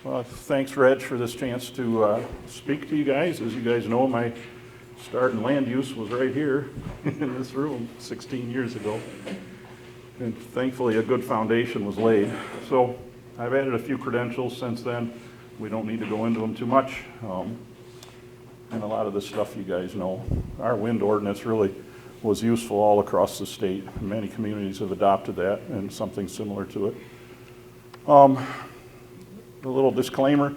Thanks, Reg, for this chance to speak to you guys. As you guys know, my start in land use was right here in this room 16 years ago. And thankfully, a good foundation was laid. So I've added a few credentials since then. We don't need to go into them too much. And a lot of this stuff you guys know. Our wind ordinance really was useful all across the state. Many communities have adopted that and something similar to it. A little disclaimer,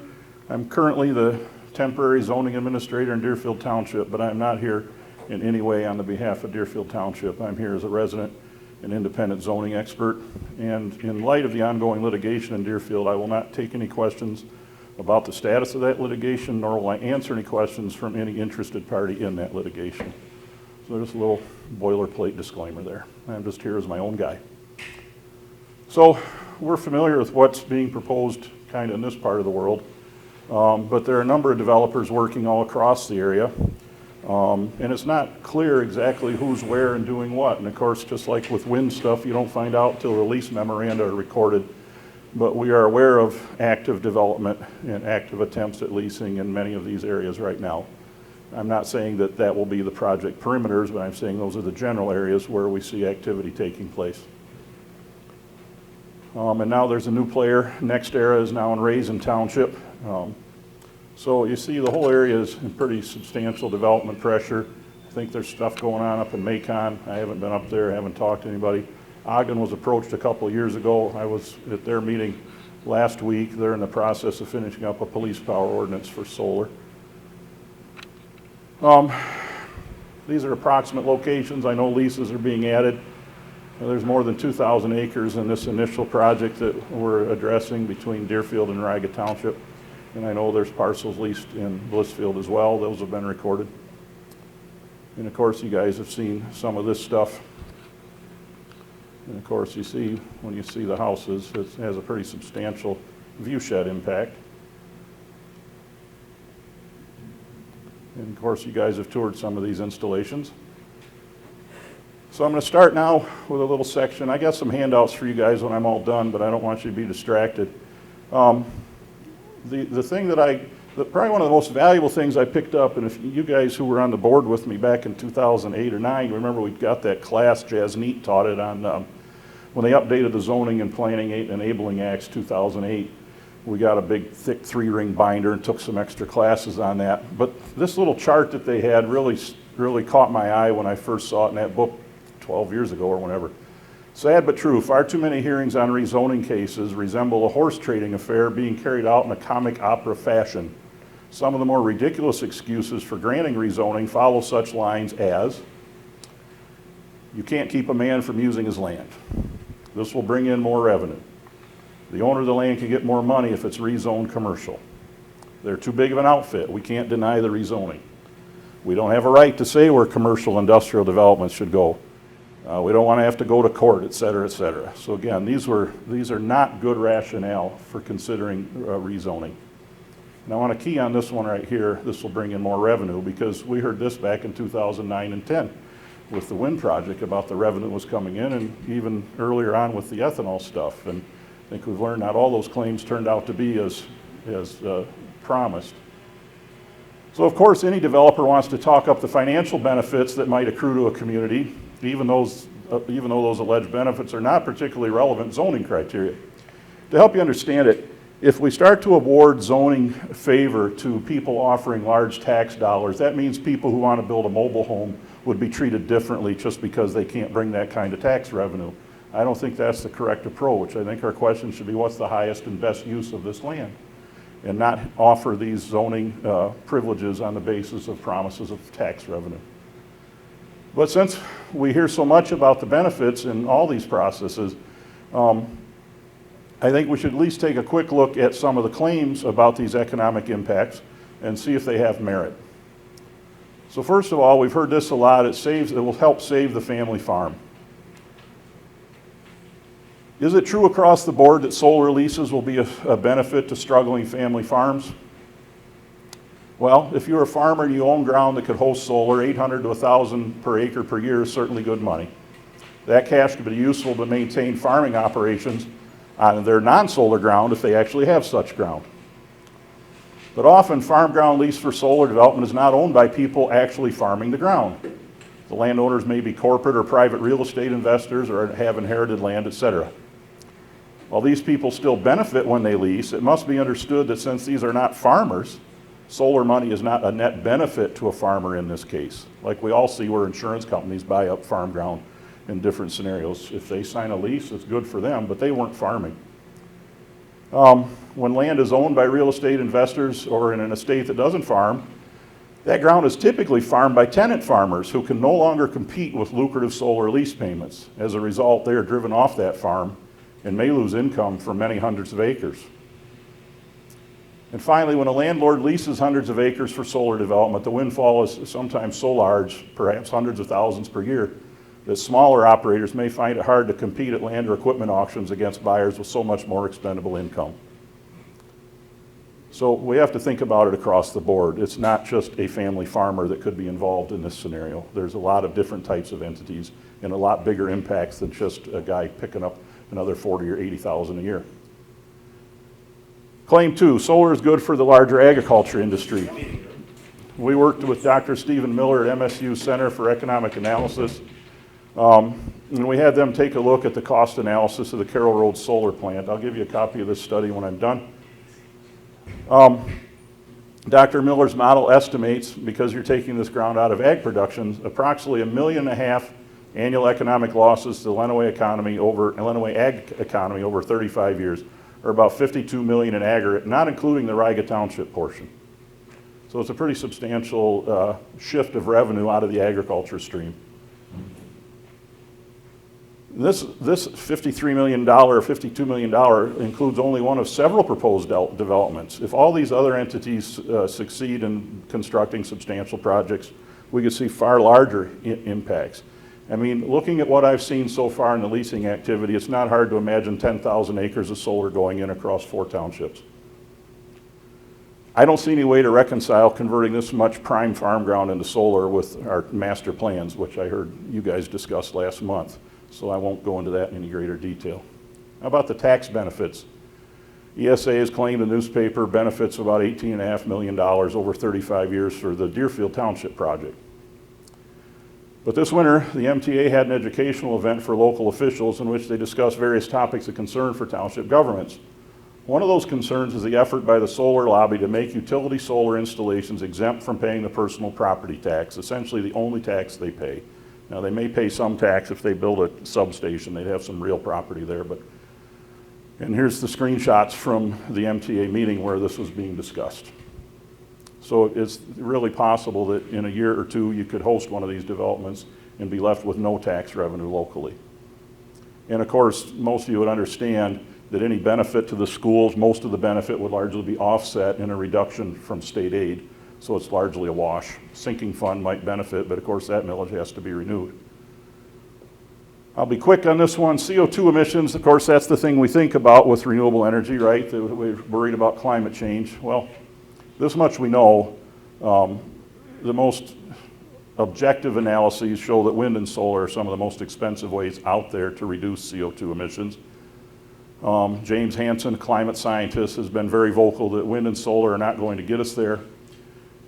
I'm currently the temporary zoning administrator in Deerfield Township, but I'm not here in any way on the behalf of Deerfield Township. I'm here as a resident and independent zoning expert. And in light of the ongoing litigation in Deerfield, I will not take any questions about the status of that litigation, nor will I answer any questions from any interested party in that litigation. So there's a little boilerplate disclaimer there. I'm just here as my own guy. So we're familiar with what's being proposed kind of in this part of the world, but there are a number of developers working all across the area, and it's not clear exactly who's where and doing what. And of course, just like with wind stuff, you don't find out till the lease memoranda are recorded. But we are aware of active development and active attempts at leasing in many of these areas right now. I'm not saying that that will be the project perimeters, but I'm saying those are the general areas where we see activity taking place. And now there's a new player. NextEra is now in Riga Township. So you see the whole area is in pretty substantial development pressure. I think there's stuff going on up in Macon. I haven't been up there, haven't talked to anybody. Ogden was approached a couple of years ago. I was at their meeting last week. They're in the process of finishing up a police power ordinance for solar. These are approximate locations. I know leases are being added. There's more than 2,000 acres in this initial project that we're addressing between Deerfield and Riga Township. And I know there's parcels leased in Blissfield as well. Those have been recorded. And of course, you guys have seen some of this stuff. And of course, you see, when you see the houses, it has a pretty substantial view shed impact. And of course, you guys have toured some of these installations. So I'm going to start now with a little section. I got some handouts for you guys when I'm all done, but I don't want you to be distracted. The thing that probably one of the most valuable things I picked up, and if you guys who were on the board with me back in 2008 or 9, remember we got that class, Jazz Neat taught it on, when they updated the Zoning and Planning Enabling Acts 2008. We got a big thick 3-ring binder and took some extra classes on that. But this little chart that they had really caught my eye when I first saw it in that book 12 years ago or whenever. Sad but true, far too many hearings on rezoning cases resemble a horse trading affair being carried out in a comic opera fashion. Some of the more ridiculous excuses for granting rezoning follow such lines as, you can't keep a man from using his land. This will bring in more revenue. The owner of the land can get more money if it's rezoned commercial. They're too big of an outfit. We can't deny the rezoning. We don't have a right to say where commercial industrial developments should go. We don't want to have to go to court, et cetera, et cetera. So again, these are not good rationale for considering rezoning. And I want to key on this one right here. This will bring in more revenue because we heard this back in 2009 and 10 with the wind project about the revenue was coming in, and even earlier on with the ethanol stuff. And I think we've learned not all those claims turned out to be as promised. So of course, any developer wants to talk up the financial benefits that might accrue to a community, even though those alleged benefits are not particularly relevant zoning criteria. To help you understand it, if we start to award zoning favor to people offering large tax dollars, that means people who want to build a mobile home would be treated differently just because they can't bring that kind of tax revenue. I don't think that's the correct approach. I think our question should be, what's the highest and best use of this land? And not offer these zoning privileges on the basis of promises of tax revenue. But since we hear so much about the benefits in all these processes, I think we should at least take a quick look at some of the claims about these economic impacts and see if they have merit. So first of all, we've heard this a lot, it will help save the family farm. Is it true across the board that solar leases will be a benefit to struggling family farms? Well, if you're a farmer and you own ground that could host solar, $800 to $1,000 per acre per year is certainly good money. That cash could be useful to maintain farming operations on their non-solar ground if they actually have such ground. But often farm ground leased for solar development is not owned by people actually farming the ground. The landowners may be corporate or private real estate investors or have inherited land, etc. While these people still benefit when they lease, it must be understood that since these are not farmers, solar money is not a net benefit to a farmer in this case. Like we all see where insurance companies buy up farm ground in different scenarios. If they sign a lease, it's good for them, but they weren't farming. When land is owned by real estate investors or in an estate that doesn't farm, that ground is typically farmed by tenant farmers who can no longer compete with lucrative solar lease payments. As a result, they are driven off that farm and may lose income for many hundreds of acres. And finally, when a landlord leases hundreds of acres for solar development, the windfall is sometimes so large, perhaps hundreds of thousands per year, that smaller operators may find it hard to compete at land or equipment auctions against buyers with so much more expendable income. So we have to think about it across the board. It's not just a family farmer that could be involved in this scenario. There's a lot of different types of entities and a lot bigger impacts than just a guy picking up another 40 or 80,000 a year. Claim 2, solar is good for the larger agriculture industry. We worked with Dr. Stephen Miller at MSU Center for Economic Analysis, and we had them take a look at the cost analysis of the Carroll Road solar plant. I'll give you a copy of this study when I'm done. Dr. Miller's model estimates, because you're taking this ground out of ag production, approximately $1.5 million annual economic losses to the Lenawee ag economy over 35 years, or about $52 million in aggregate, not including the Riga Township portion. So it's a pretty substantial shift of revenue out of the agriculture stream. This $53 million or $52 million includes only one of several proposed developments. If all these other entities succeed in constructing substantial projects, we could see far larger impacts. I mean, looking at what I've seen so far in the leasing activity, it's not hard to imagine 10,000 acres of solar going in across 4 townships. I don't see any way to reconcile converting this much prime farm ground into solar with our master plans, which I heard you guys discuss last month. So I won't go into that in any greater detail. How about the tax benefits? ESA has claimed the newspaper benefits about $18.5 million over 35 years for the Deerfield Township project. But this winter, the MTA had an educational event for local officials in which they discussed various topics of concern for township governments. One of those concerns is the effort by the solar lobby to make utility solar installations exempt from paying the personal property tax, essentially the only tax they pay. Now, they may pay some tax if they build a substation. They'd have some real property there. And here's the screenshots from the MTA meeting where this was being discussed. So it's really possible that in a year or two you could host one of these developments and be left with no tax revenue locally. And of course, most of you would understand that any benefit to the schools, most of the benefit would largely be offset in a reduction from state aid. So it's largely a wash. Sinking fund might benefit, but of course that millage has to be renewed. I'll be quick on this one. CO2 emissions, of course, that's the thing we think about with renewable energy, right? We're worried about climate change. Well, this much we know. The most objective analyses show that wind and solar are some of the most expensive ways out there to reduce CO2 emissions. James Hansen, a climate scientist, has been very vocal that wind and solar are not going to get us there.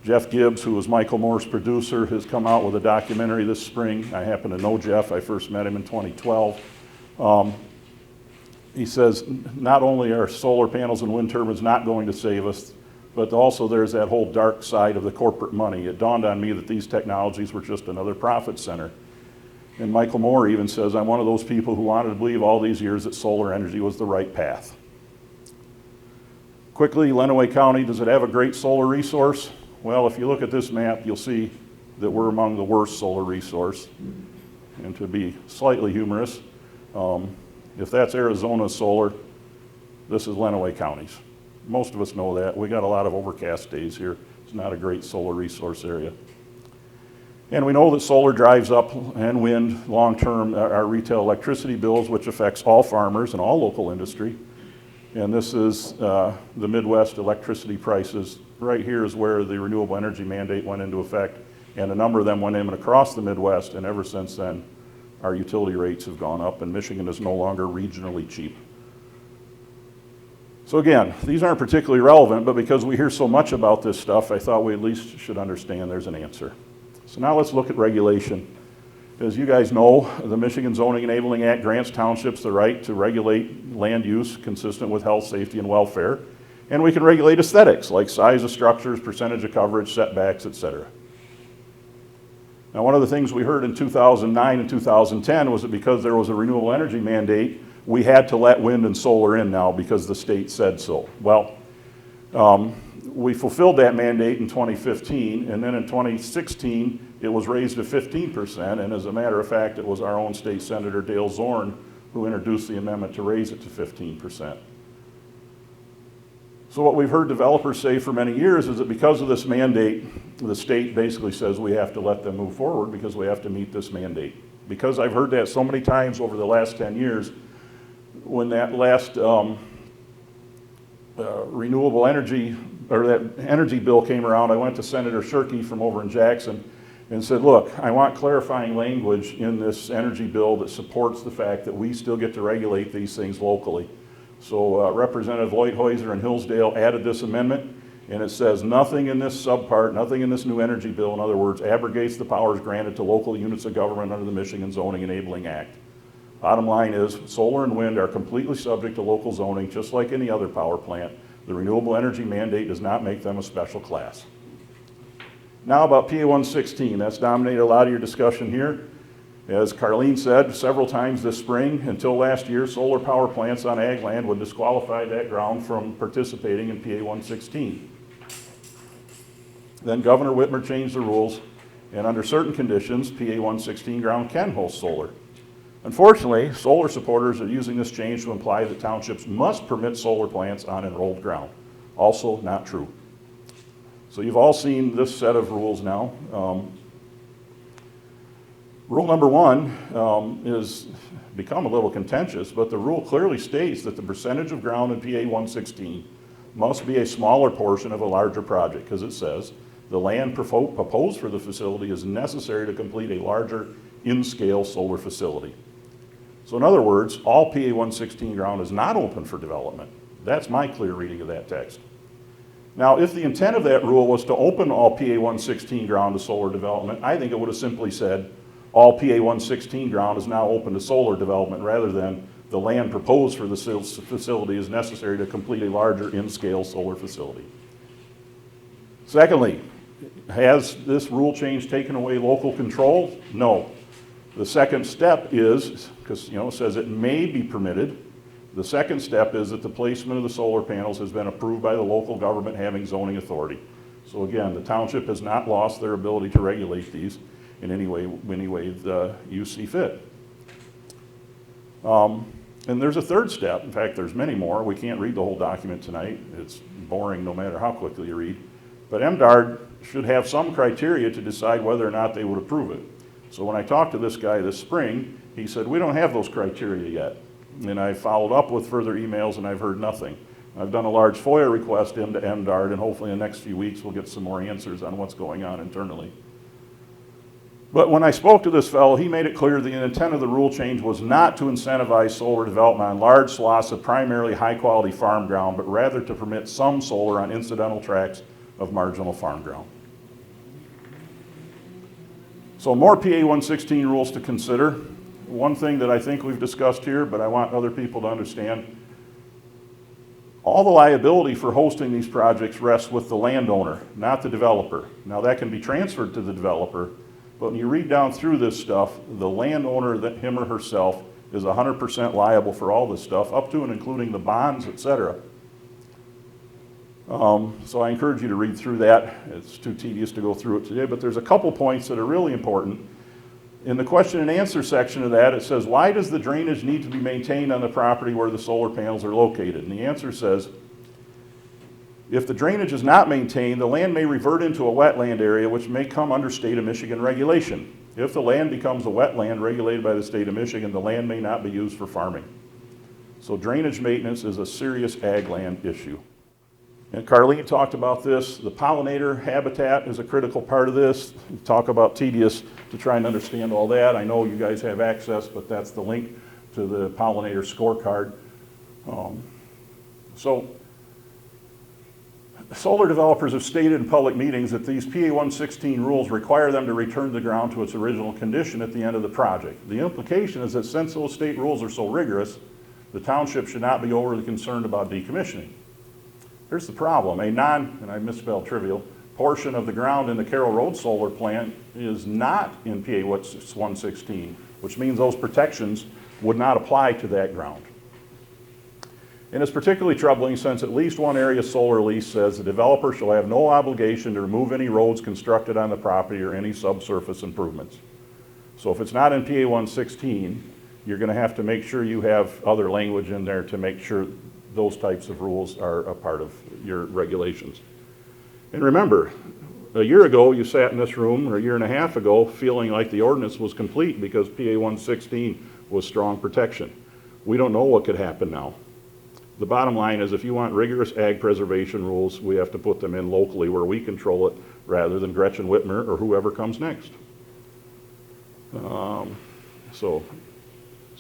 Jeff Gibbs, who was Michael Moore's producer, has come out with a documentary this spring. I happen to know Jeff. I first met him in 2012. He says not only are solar panels and wind turbines not going to save us, but also there's that whole dark side of the corporate money. It dawned on me that these technologies were just another profit center. And Michael Moore even says, I'm one of those people who wanted to believe all these years that solar energy was the right path. Quickly, Lenawee County, does it have a great solar resource? Well, if you look at this map, you'll see that we're among the worst solar resource. And to be slightly humorous, if that's Arizona's solar, this is Lenawee County's. Most of us know that. We got a lot of overcast days here. It's not a great solar resource area. And we know that solar drives up, and wind, long-term, our retail electricity bills, which affects all farmers and all local industry. And this is the Midwest electricity prices. Right here is where the renewable energy mandate went into effect, and a number of them went in across the Midwest, and ever since then, our utility rates have gone up, and Michigan is no longer regionally cheap. So again, these aren't particularly relevant, but because we hear so much about this stuff, I thought we at least should understand there's an answer. So now let's look at regulation. As you guys know, the Michigan Zoning Enabling Act grants townships the right to regulate land use consistent with health, safety, and welfare. And we can regulate aesthetics, like size of structures, percentage of coverage, setbacks, etc. Now, one of the things we heard in 2009 and 2010 was that because there was a renewable energy mandate, we had to let wind and solar in now because the state said so. Well, we fulfilled that mandate in 2015, and then in 2016, it was raised to 15%, and as a matter of fact, it was our own state senator, Dale Zorn, who introduced the amendment to raise it to 15%. So what we've heard developers say for many years is that because of this mandate, the state basically says we have to let them move forward because we have to meet this mandate. Because I've heard that so many times over the last 10 years, when that last renewable energy, or that energy bill came around, I went to Senator Shirkey from over in Jackson and said, look, I want clarifying language in this energy bill that supports the fact that we still get to regulate these things locally. So Representative Leuthoiser and Hillsdale added this amendment, and it says nothing in this subpart, nothing in this new energy bill, in other words, abrogates the powers granted to local units of government under the Michigan Zoning Enabling Act. Bottom line is, solar and wind are completely subject to local zoning, just like any other power plant. The renewable energy mandate does not make them a special class. Now about PA 116, that's dominated a lot of your discussion here. As Carlene said several times this spring, until last year, solar power plants on ag land would disqualify that ground from participating in PA 116. Then Governor Whitmer changed the rules, and under certain conditions, PA 116 ground can host solar. Unfortunately, solar supporters are using this change to imply that townships must permit solar plants on enrolled ground. Also not true. So you've all seen this set of rules now. Rule number one is become a little contentious, but the rule clearly states that the percentage of ground in PA 116 must be a smaller portion of a larger project, because it says the land proposed for the facility is necessary to complete a larger in-scale solar facility. So in other words, all PA 116 ground is not open for development. That's my clear reading of that text. Now, if the intent of that rule was to open all PA 116 ground to solar development, I think it would have simply said all PA 116 ground is now open to solar development, rather than the land proposed for the facility is necessary to complete a larger in-scale solar facility. Secondly, has this rule change taken away local control? No. The second step is, because it says it may be permitted, the second step is that the placement of the solar panels has been approved by the local government having zoning authority. So again, the township has not lost their ability to regulate these in any way you see fit. And there's a third step. In fact, there's many more. We can't read the whole document tonight. It's boring no matter how quickly you read. But MDARD should have some criteria to decide whether or not they would approve it. So when I talked to this guy this spring, he said, we don't have those criteria yet. And I followed up with further emails, and I've heard nothing. I've done a large FOIA request into MDARD, and hopefully in the next few weeks we'll get some more answers on what's going on internally. But when I spoke to this fellow, he made it clear the intent of the rule change was not to incentivize solar development on large swaths of primarily high-quality farm ground, but rather to permit some solar on incidental tracts of marginal farm ground. So more PA 116 rules to consider. One thing that I think we've discussed here, but I want other people to understand, all the liability for hosting these projects rests with the landowner, not the developer. Now that can be transferred to the developer, but when you read down through this stuff, the landowner, him or herself, is 100% liable for all this stuff, up to and including the bonds, etc. So I encourage you to read through that. It's too tedious to go through it today, but there's a couple points that are really important. In the question and answer section of that, it says, why does the drainage need to be maintained on the property where the solar panels are located? And the answer says, if the drainage is not maintained, the land may revert into a wetland area, which may come under state of Michigan regulation. If the land becomes a wetland regulated by the state of Michigan, the land may not be used for farming. So drainage maintenance is a serious ag land issue. And Carlene talked about this. The pollinator habitat is a critical part of this. We talk about tedious to try and understand all that. I know you guys have access, but that's the link to the pollinator scorecard. So Solar developers have stated in public meetings that these PA 116 rules require them to return the ground to its original condition at the end of the project. The implication is that since those state rules are so rigorous, the township should not be overly concerned about decommissioning. Here's the problem. A and I misspelled trivial, portion of the ground in the Carroll Road solar plant is not in PA 116, which means those protections would not apply to that ground. And it's particularly troubling since at least one area solar lease says the developer shall have no obligation to remove any roads constructed on the property or any subsurface improvements. So if it's not in PA 116, you're going to have to make sure you have other language in there to make sure those types of rules are a part of your regulations. And remember, a year ago you sat in this room, or a year and a half ago, feeling like the ordinance was complete because PA 116 was strong protection. We don't know what could happen now. The bottom line is if you want rigorous ag preservation rules, we have to put them in locally where we control it rather than Gretchen Whitmer or whoever comes next. So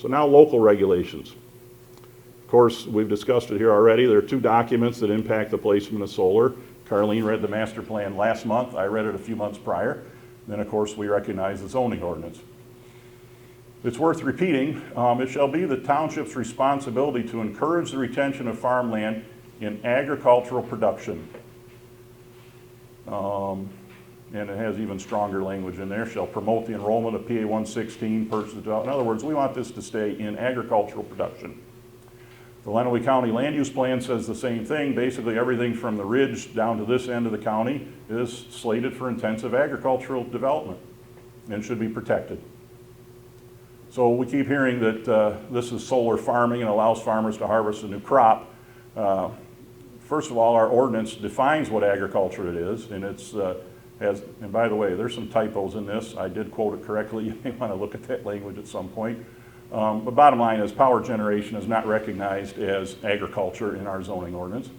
now local regulations. Of course, we've discussed it here already. There are two documents that impact the placement of solar. Carlene read the master plan last month. I read it a few months prior. Then, of course, we recognize the zoning ordinance. It's worth repeating, it shall be the township's responsibility to encourage the retention of farmland in agricultural production. And it has even stronger language in there, shall promote the enrollment of PA 116 persons. In other words, we want this to stay in agricultural production. The Lenawee County Land Use Plan says the same thing. Basically everything from the ridge down to this end of the county is slated for intensive agricultural development and should be protected. So we keep hearing that this is solar farming and allows farmers to harvest a new crop. First of all, our ordinance defines what agriculture it is, and it's and by the way, there's some typos in this. I did quote it correctly. You may want to look at that language at some point. But bottom line is power generation is not recognized as agriculture in our zoning ordinance.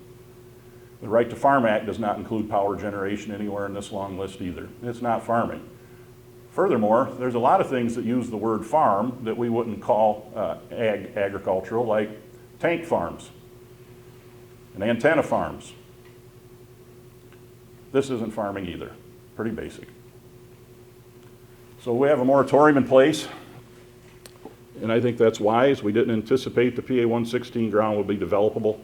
The Right to Farm Act does not include power generation anywhere in this long list either. It's not farming. Furthermore, there's a lot of things that use the word farm that we wouldn't call agricultural, like tank farms and antenna farms. This isn't farming either. Pretty basic. So we have a moratorium in place, and I think that's wise. We didn't anticipate the PA 116 ground would be developable.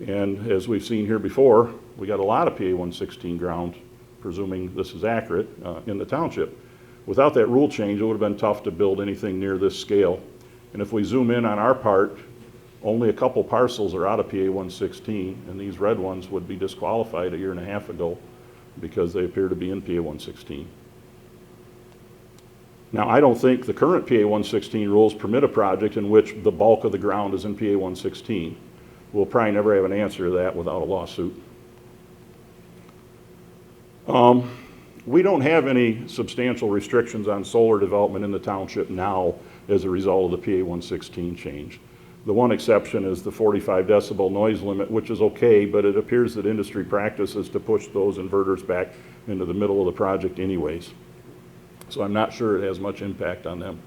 And as we've seen here before, we got a lot of PA 116 ground, presuming this is accurate, in the township. Without that rule change, it would have been tough to build anything near this scale. And if we zoom in on our part, only a couple parcels are out of PA 116, and these red ones would be disqualified a year and a half ago because they appear to be in PA 116. Now, I don't think the current PA 116 rules permit a project in which the bulk of the ground is in PA 116. We'll probably never have an answer to that without a lawsuit. We don't have any substantial restrictions on solar development in the township now as a result of the PA 116 change. The one exception is the 45 decibel noise limit, which is okay, but it appears that industry practice is to push those inverters back into the middle of the project anyways. So I'm not sure it has much impact on them.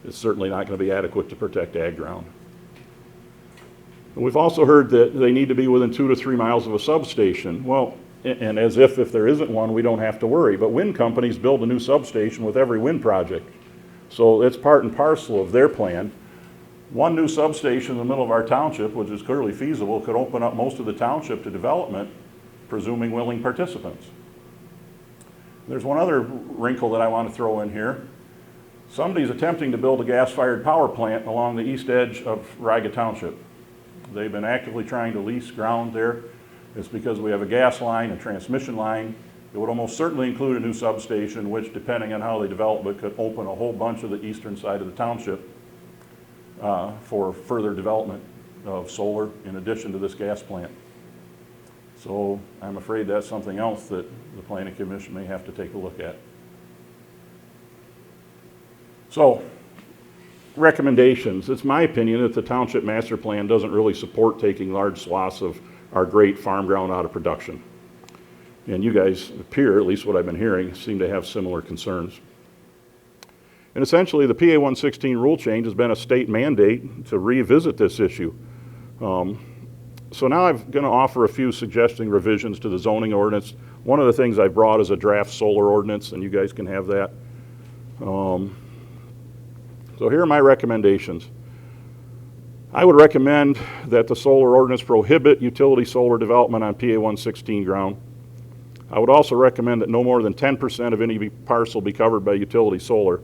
It's certainly not going to be adequate to protect ag ground. And we've also heard that they need to be within 2 to 3 miles of a substation. Well, and as if there isn't one, we don't have to worry. But wind companies build a new substation with every wind project. So it's part and parcel of their plan. One new substation in the middle of our township, which is clearly feasible, could open up most of the township to development, presuming willing participants. There's one other wrinkle that I want to throw in here. Somebody's attempting to build a gas-fired power plant along the east edge of Riga Township. They've been actively trying to lease ground there. It's because we have a gas line, a transmission line. It would almost certainly include a new substation, which, depending on how they develop it, could open a whole bunch of the eastern side of the township for further development of solar in addition to this gas plant. So I'm afraid that's something else that the Planning Commission may have to take a look at. So, recommendations. It's my opinion that the Township Master Plan doesn't really support taking large swaths of our great farm ground out of production. And you guys appear, at least what I've been hearing, seem to have similar concerns. And essentially, the PA 116 rule change has been a state mandate to revisit this issue. So now I'm going to offer a few suggesting revisions to the zoning ordinance. One of the things I brought is a draft solar ordinance, and you guys can have that. So here are my recommendations. I would recommend that the solar ordinance prohibit utility solar development on PA 116 ground. I would also recommend that no more than 10% of any parcel be covered by utility solar.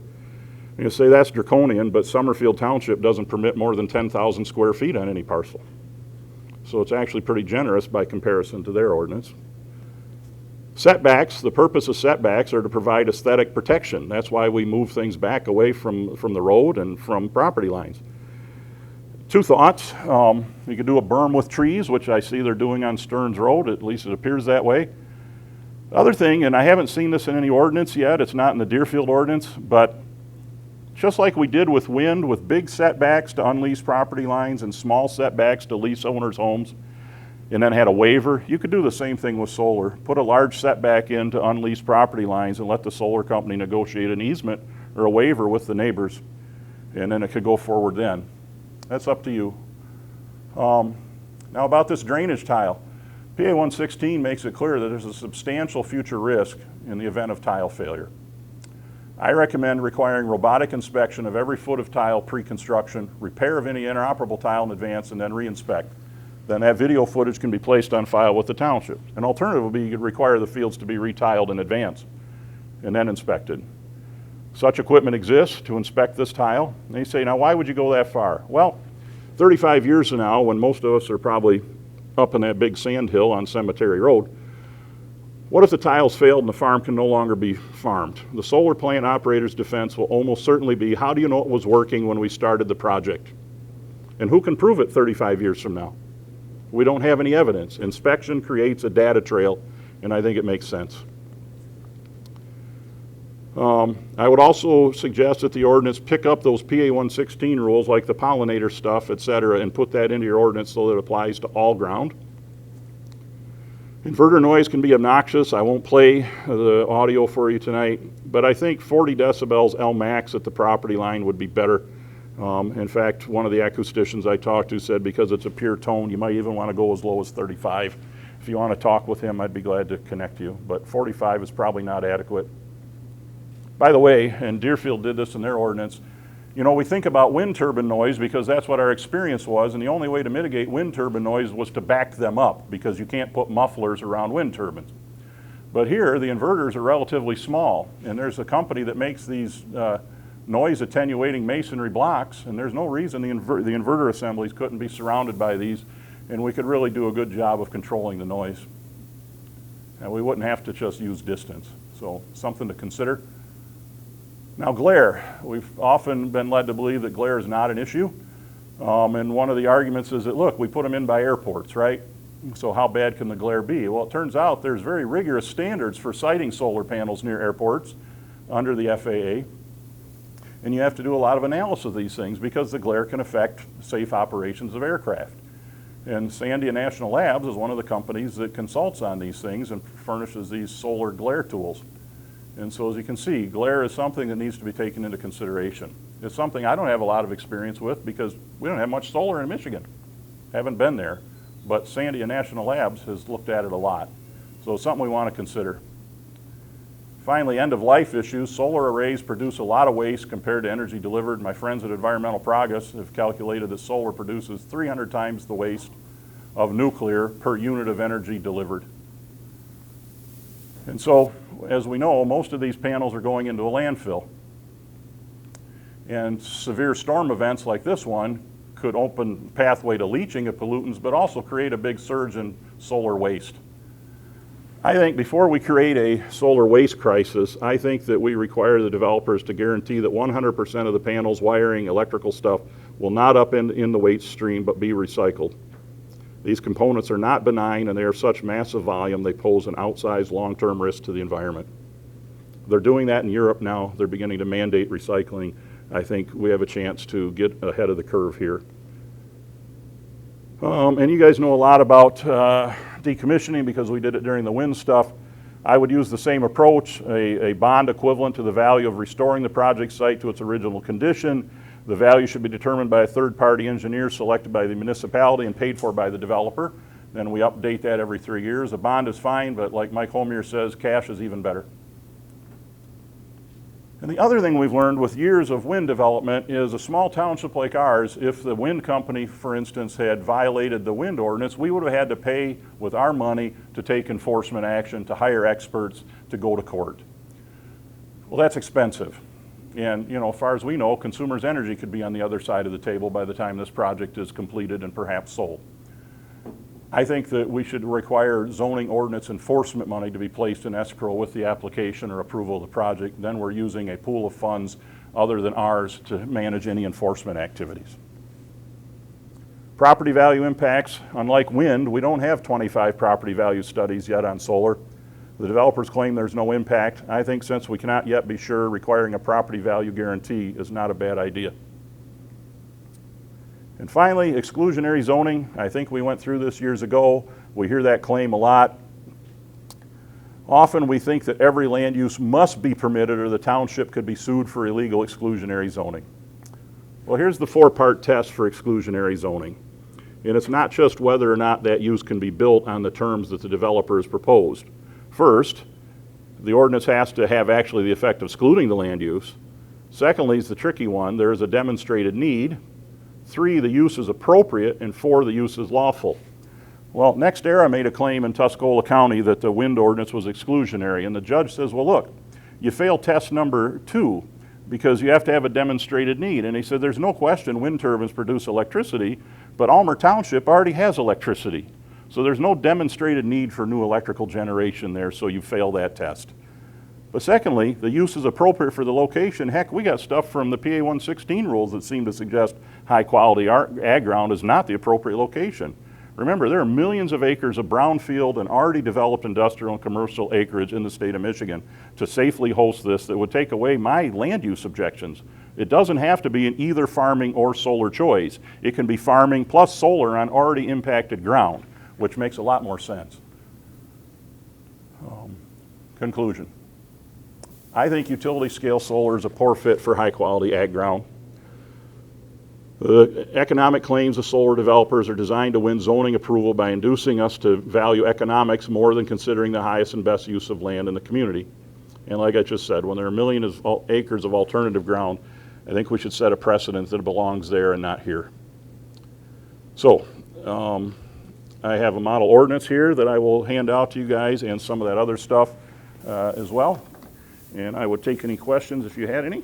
You say that's draconian, but Summerfield Township doesn't permit more than 10,000 square feet on any parcel. So it's actually pretty generous by comparison to their ordinance. Setbacks, the purpose of setbacks are to provide aesthetic protection. That's why we move things back away from the road and from property lines. Two thoughts. You could do a berm with trees, which I see they're doing on Stearns Road, at least it appears that way. The other thing, and I haven't seen this in any ordinance yet, it's not in the Deerfield ordinance, but just like we did with wind, with big setbacks to unleased property lines and small setbacks to lease owners' homes, and then had a waiver, you could do the same thing with solar. Put a large setback into unleased property lines and let the solar company negotiate an easement or a waiver with the neighbors, and then it could go forward then. That's up to you. Now about this drainage tile. PA 116 makes it clear that there's a substantial future risk in the event of tile failure. I recommend requiring robotic inspection of every foot of tile pre-construction, repair of any inoperable tile in advance, and then re-inspect. Then that video footage can be placed on file with the township. An alternative would be you could require the fields to be retiled in advance and then inspected. Such equipment exists to inspect this tile. And you say, now why would you go that far? Well, 35 years from now, when most of us are probably up in that big sand hill on Cemetery Road, what if the tiles failed and the farm can no longer be farmed? The solar plant operator's defense will almost certainly be, how do you know it was working when we started the project? And who can prove it 35 years from now? We don't have any evidence. Inspection creates a data trail, and I think it makes sense. I would also suggest that the ordinance pick up those PA 116 rules like the pollinator stuff, et cetera, and put that into your ordinance so that it applies to all ground. Inverter noise can be obnoxious. I won't play the audio for you tonight, but I think 40 decibels L max at the property line would be better. In fact, one of the acousticians I talked to said because it's a pure tone, you might even want to go as low as 35. If you want to talk with him, I'd be glad to connect you, but 45 is probably not adequate. By the way, and Deerfield did this in their ordinance, you know, we think about wind turbine noise because that's what our experience was, and the only way to mitigate wind turbine noise was to back them up because you can't put mufflers around wind turbines. But here, the inverters are relatively small, and there's a company that makes these noise attenuating masonry blocks, and there's no reason the inverter assemblies couldn't be surrounded by these, and we could really do a good job of controlling the noise. And we wouldn't have to just use distance. So something to consider. Now glare, we've often been led to believe that glare is not an issue. And one of the arguments is that, look, we put them in by airports, right? So how bad can the glare be? Well, it turns out there's very rigorous standards for siting solar panels near airports under the FAA. And you have to do a lot of analysis of these things because the glare can affect safe operations of aircraft. And Sandia National Labs is one of the companies that consults on these things and furnishes these solar glare tools. And so as you can see, glare is something that needs to be taken into consideration. It's something I don't have a lot of experience with because we don't have much solar in Michigan. Haven't been there, but Sandia National Labs has looked at it a lot. So it's something we want to consider. Finally, end-of-life issues. Solar arrays produce a lot of waste compared to energy delivered. My friends at Environmental Progress have calculated that solar produces 300 times the waste of nuclear per unit of energy delivered. And so, as we know, most of these panels are going into a landfill. And severe storm events like this one could open pathway to leaching of pollutants, but also create a big surge in solar waste. I think before we create a solar waste crisis, I think that we require the developers to guarantee that 100% of the panels, wiring, electrical stuff will not up in the waste stream but be recycled. These components are not benign and they are such massive volume they pose an outsized long-term risk to the environment. They're doing that in Europe now. They're beginning to mandate recycling. I think we have a chance to get ahead of the curve here. And you guys know a lot about decommissioning because we did it during the wind stuff. I would use the same approach, a bond equivalent to the value of restoring the project site to its original condition, The value should be determined by a third-party engineer selected by the municipality and paid for by the developer. Then we update that every 3 years. A bond is fine, but like Mike Homier says, cash is even better. And the other thing we've learned with years of wind development is a small township like ours, if the wind company, for instance, had violated the wind ordinance, we would have had to pay with our money to take enforcement action, to hire experts, to go to court. Well, that's expensive. And, as far as we know, Consumers Energy could be on the other side of the table by the time this project is completed and perhaps sold. I think that we should require zoning ordinance enforcement money to be placed in escrow with the application or approval of the project. Then we're using a pool of funds other than ours to manage any enforcement activities. Property value impacts. Unlike wind, we don't have 25 property value studies yet on solar. The developers claim there's no impact. I think since we cannot yet be sure, requiring a property value guarantee is not a bad idea. And finally, exclusionary zoning. I think we went through this years ago. We hear that claim a lot. Often we think that every land use must be permitted or the township could be sued for illegal exclusionary zoning. Well, here's the 4-part test for exclusionary zoning. And it's not just whether or not that use can be built on the terms that the developer has proposed. First, the ordinance has to have actually the effect of excluding the land use. Secondly, is the tricky one, there is a demonstrated need. 3, the use is appropriate, and 4, the use is lawful. Well, NextEra made a claim in Tuscola County that the wind ordinance was exclusionary, and the judge says, well, look, you failed test number 2 because you have to have a demonstrated need. And he said, there's no question wind turbines produce electricity, but Almer Township already has electricity. So there's no demonstrated need for new electrical generation there, so you fail that test. But secondly, the use is appropriate for the location. Heck, we got stuff from the PA 116 rules that seem to suggest high quality ag ground is not the appropriate location. Remember, there are millions of acres of brownfield and already developed industrial and commercial acreage in the state of Michigan to safely host this that would take away my land use objections. It doesn't have to be an either farming or solar choice. It can be farming plus solar on already impacted ground, which makes a lot more sense. Conclusion. I think utility scale solar is a poor fit for high quality ag ground. The economic claims of solar developers are designed to win zoning approval by inducing us to value economics more than considering the highest and best use of land in the community. And like I just said, when there are millions of acres of alternative ground, I think we should set a precedent that it belongs there and not here. So, I have a model ordinance here that I will hand out to you guys and some of that other stuff as well. And I would take any questions if you had any.